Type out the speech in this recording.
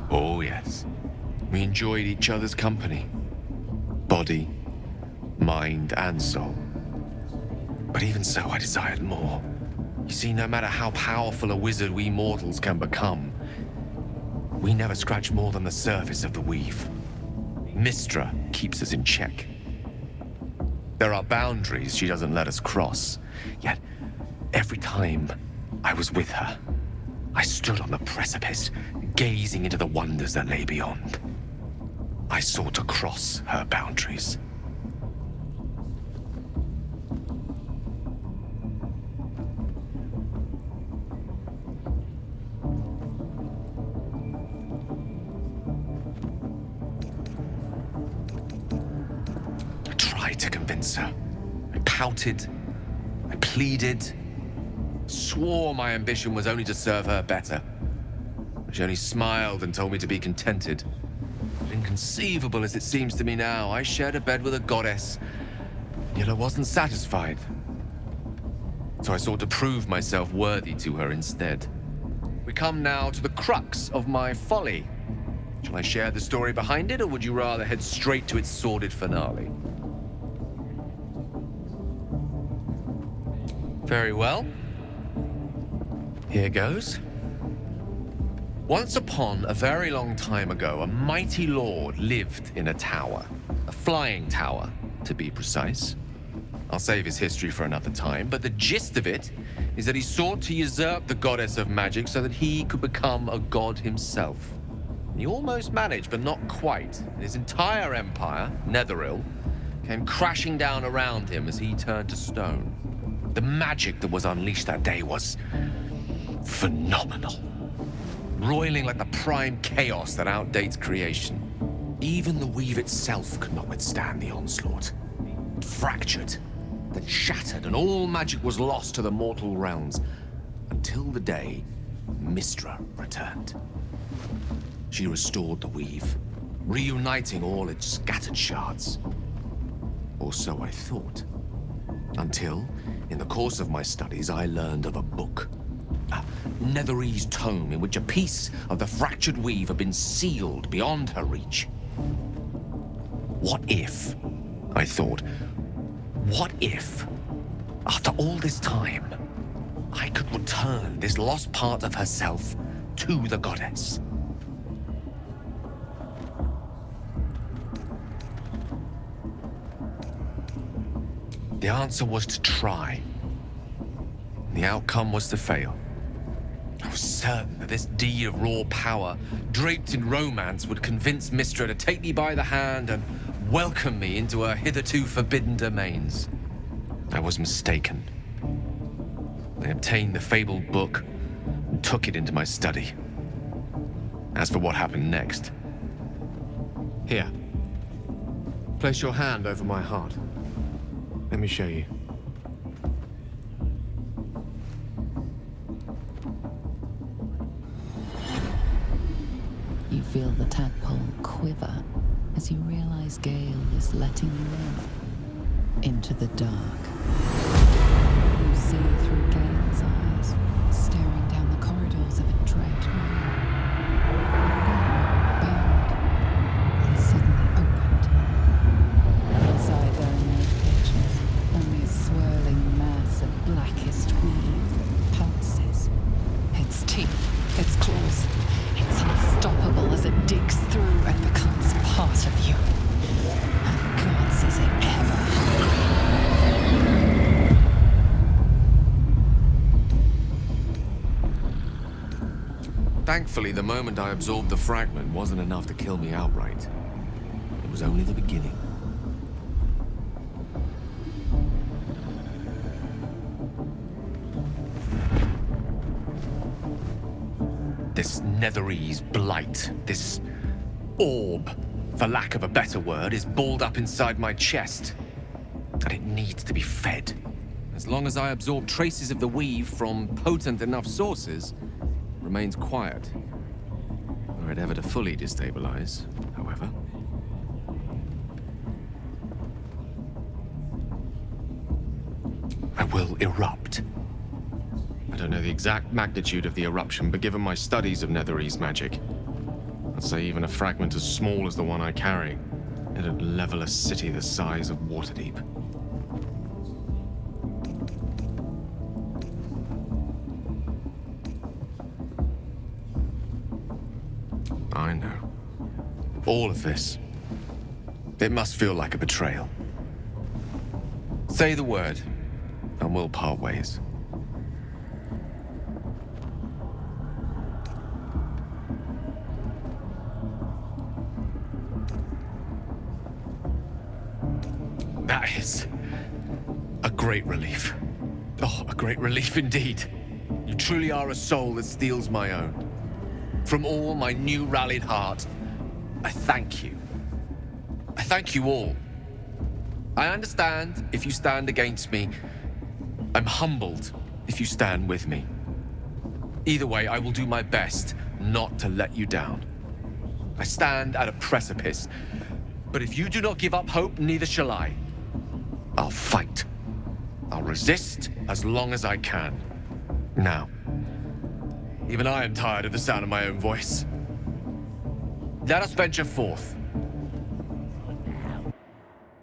Oh, yes. We enjoyed each other's company. Body, mind, and soul. But even so, I desired more. You see, no matter how powerful a wizard we mortals can become, we never scratch more than the surface of the weave. Mystra keeps us in check. There are boundaries she doesn't let us cross, yet every time I was with her, I stood on the precipice, gazing into the wonders that lay beyond. I sought to cross her boundaries. I tried to convince her. I pouted. I pleaded. Swore my ambition was only to serve her better. She only smiled and told me to be contented. Inconceivable as it seems to me now, I shared a bed with a goddess, yet I wasn't satisfied. So I sought to prove myself worthy to her instead. We come now to the crux of my folly. Shall I share the story behind it, or would you rather head straight to its sordid finale? Very well. Here goes. Once upon a very long time ago, a mighty lord lived in a tower. A flying tower, to be precise. I'll save his history for another time, but the gist of it is that he sought to usurp the goddess of magic so that he could become a god himself. He almost managed, but not quite. His entire empire, Netheril, came crashing down around him as he turned to stone. The magic that was unleashed that day was phenomenal. Roiling like the prime chaos that outdates creation. Even the weave itself could not withstand the onslaught. It fractured, then shattered, and all magic was lost to the mortal realms, until the day Mystra returned. She restored the weave, reuniting all its scattered shards. Or so I thought. Until, in the course of my studies, I learned of a book. A Netherese tome in which a piece of the fractured weave had been sealed beyond her reach. What if, I thought, what if, after all this time, I could return this lost part of herself to the goddess? The answer was to try. The outcome was to fail. I was certain that this deed of raw power, draped in romance, would convince Mystra to take me by the hand and welcome me into her hitherto forbidden domains. I was mistaken. I obtained the fabled book and took it into my study. As for what happened next... Here. Place your hand over my heart. Let me show you. You feel the tadpole quiver as you realize Gale is letting you into the dark. You see through Gale's eyes, staring down the corridors of a dread memory. Bound and suddenly opened. Inside there are no pages, only a swirling mass of blackest weave that pounces. Its teeth, its claws. It's unstoppable as it digs through and becomes part of you. And gods, is it ever hungry? Thankfully, the moment I absorbed the fragment wasn't enough to kill me outright. It was only the beginning. This Netherese blight, this orb, for lack of a better word, is balled up inside my chest. And it needs to be fed. As long as I absorb traces of the weave from potent enough sources, it remains quiet. Were it ever to fully destabilize, however. I will erupt. I don't know the exact magnitude of the eruption, but given my studies of Netherese magic, I'd say even a fragment as small as the one I carry, it'd level a city the size of Waterdeep. I know. All of this. It must feel like a betrayal. Say the word, and we'll part ways. That is a great relief. Oh, a great relief indeed. You truly are a soul that steals my own. From all my new rallied heart, I thank you. I thank you all. I understand if you stand against me. I'm humbled if you stand with me. Either way, I will do my best not to let you down. I stand at a precipice, but if you do not give up hope, neither shall I. I'll fight. I'll resist as long as I can. Now, even I am tired of the sound of my own voice. Let us venture forth.